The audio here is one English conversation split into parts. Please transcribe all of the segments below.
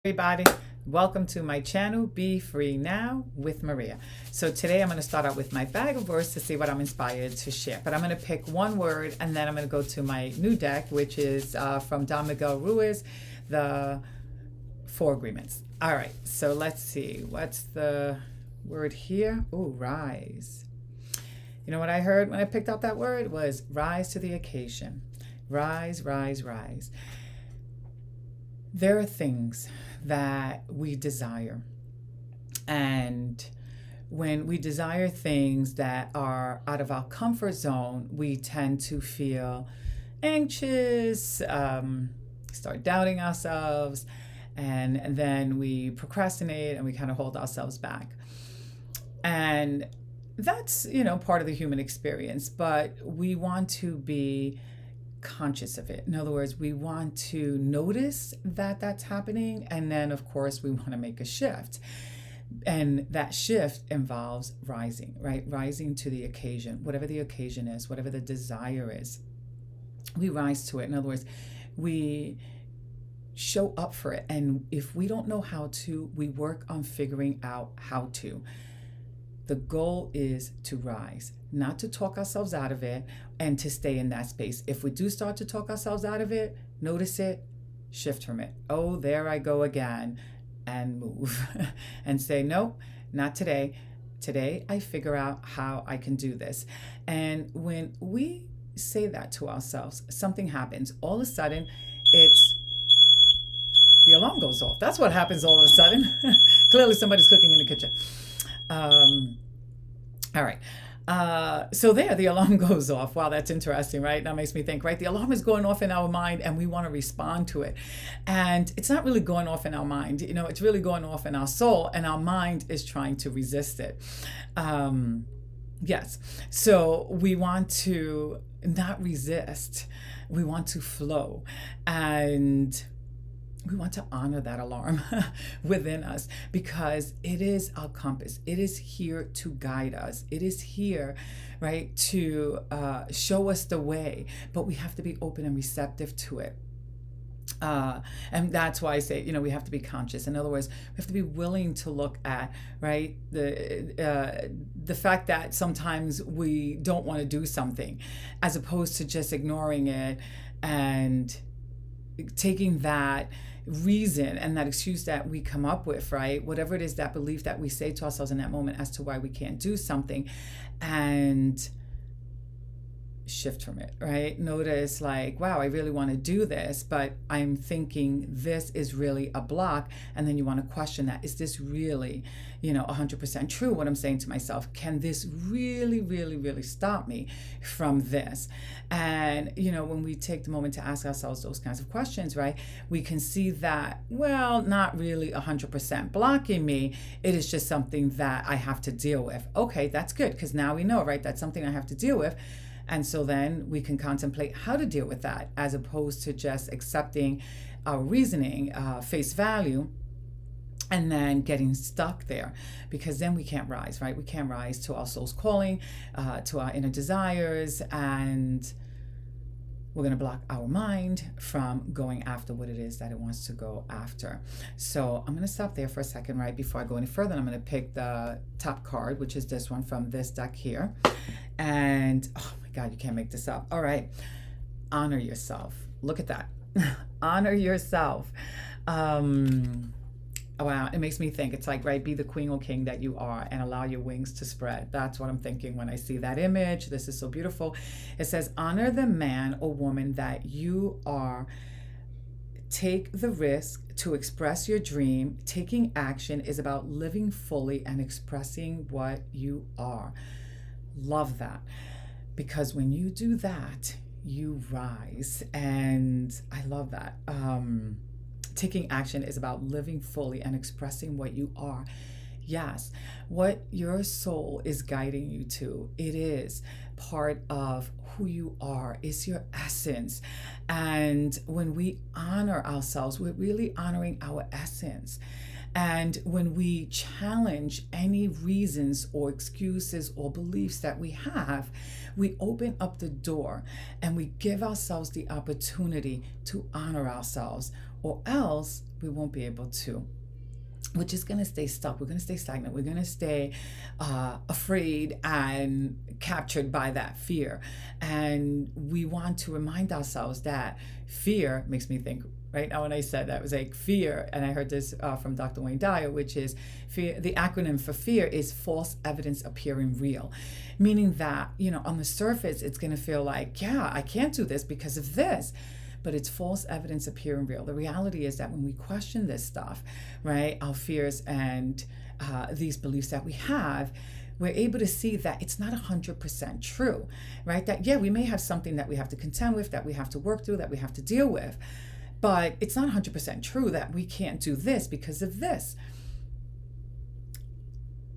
Everybody, welcome to my channel, Be Free Now with Maria. So today I'm going to start out with my bag of words to see what I'm inspired to share. But I'm going to pick one word and then I'm going to go to my new deck, which is from Don Miguel Ruiz, the Four Agreements. All right, so let's see. What's the word here? Oh, rise. You know what I heard when I picked out that word was rise to the occasion. Rise, rise, rise. There are things that we desire. And when we desire things that are out of our comfort zone, we tend to feel anxious, start doubting ourselves, and then we procrastinate and we kind of hold ourselves back. And that's, part of the human experience, but we want to be conscious of it. In other words, we want to notice that that's happening, and then of course we want to make a shift, and that shift involves rising, right? Rising to the occasion, whatever the occasion is, whatever the desire is, we rise to it. In other words, we show up for it, and if we don't know how to, we work on figuring out how to. The goal is to rise, not to talk ourselves out of it, and to stay in that space. If we do start to talk ourselves out of it, notice it, shift from it. Oh, there I go again, and move and say, nope, not today. Today I figure out how I can do this. And when we say that to ourselves, something happens. All of a sudden, the alarm goes off. That's what happens all of a sudden. Clearly somebody's cooking in the kitchen. All right. So the alarm goes off. Wow, that's interesting, right? That makes me think, right? The alarm is going off in our mind and we want to respond to it. And it's not really going off in our mind. It's really going off in our soul, and our mind is trying to resist it. Yes. So we want to not resist. We want to flow. And we want to honor that alarm within us, because it is our compass. It is here to guide us. It is here, right, to show us the way, but we have to be open and receptive to it. And that's why I say, we have to be conscious. In other words, we have to be willing to look at, right, the fact that sometimes we don't want to do something, as opposed to just ignoring it and taking that reason and that excuse that we come up with, right? Whatever it is, that belief that we say to ourselves in that moment as to why we can't do something, and shift from it, right? Notice, like, wow, I really want to do this, but I'm thinking this is really a block. And then you want to question that. Is this really, 100% true, what I'm saying to myself? Can this really, really, really stop me from this? And, when we take the moment to ask ourselves those kinds of questions, right, we can see that, well, not really 100% blocking me. It is just something that I have to deal with. Okay, that's good, because now we know, right, that's something I have to deal with. And so then we can contemplate how to deal with that, as opposed to just accepting our reasoning, face value, and then getting stuck there, because then we can't rise, right? We can't rise to our soul's calling, to our inner desires, and we're going to block our mind from going after what it is that it wants to go after. So I'm going to stop there for a second, right, before I go any further. I'm going to pick the top card, which is this one from this deck here. And oh my God, you can't make this up. All right. Honor yourself. Look at that. Honor yourself. Wow, it makes me think. It's like, right, be the queen or king that you are and allow your wings to spread. That's what I'm thinking when I see that image. This is so beautiful. It says, honor the man or woman that you are. Take the risk to express your dream. Taking action is about living fully and expressing what you are. Love that. Because when you do that, you rise. And I love that. Taking action is about living fully and expressing what you are. Yes, what your soul is guiding you to, it is part of who you are. It's your essence. And when we honor ourselves, we're really honoring our essence. And when we challenge any reasons or excuses or beliefs that we have, we open up the door and we give ourselves the opportunity to honor ourselves, or else we won't be able to. We're just going to stay stuck. We're going to stay stagnant. We're going to stay afraid and captured by that fear. And we want to remind ourselves that fear makes me think. Right now, when I said that, it was like fear, and I heard this from Dr. Wayne Dyer, which is fear. The acronym for fear is false evidence appearing real, meaning that, on the surface, it's going to feel like, yeah, I can't do this because of this. But it's false evidence appearing real. The reality is that when we question this stuff, right, our fears and these beliefs that we have, we're able to see that it's not 100% true, right? That, yeah, we may have something that we have to contend with, that we have to work through, that we have to deal with, but it's not 100% true that we can't do this because of this.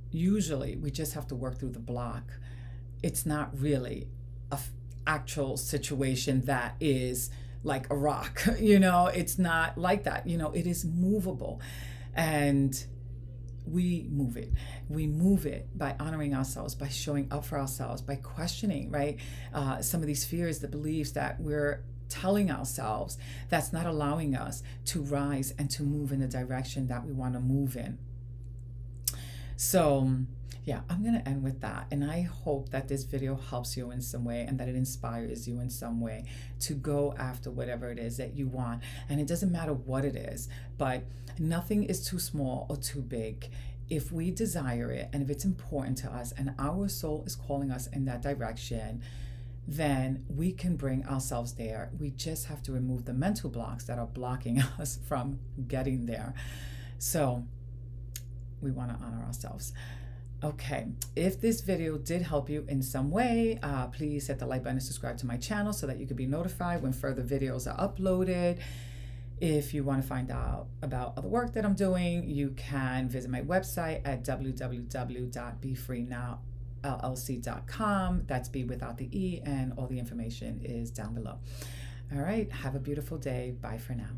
Usually, we just have to work through the block. It's not really an actual situation that is like a rock, it's not like that. It is movable, and we move it. We move it by honoring ourselves, by showing up for ourselves, by questioning, right? Some of these fears, the beliefs that we're telling ourselves that's not allowing us to rise and to move in the direction that we want to move in. So yeah, I'm going to end with that. And I hope that this video helps you in some way and that it inspires you in some way to go after whatever it is that you want. And it doesn't matter what it is, but nothing is too small or too big. If we desire it and if it's important to us and our soul is calling us in that direction, then we can bring ourselves there. We just have to remove the mental blocks that are blocking us from getting there. So we want to honor ourselves. Okay, if this video did help you in some way, please hit the like button and subscribe to my channel so that you can be notified when further videos are uploaded. If you want to find out about other work that I'm doing, you can visit my website at www.bfreenowllc.com. That's B without the E, and all the information is down below. All right, have a beautiful day. Bye for now.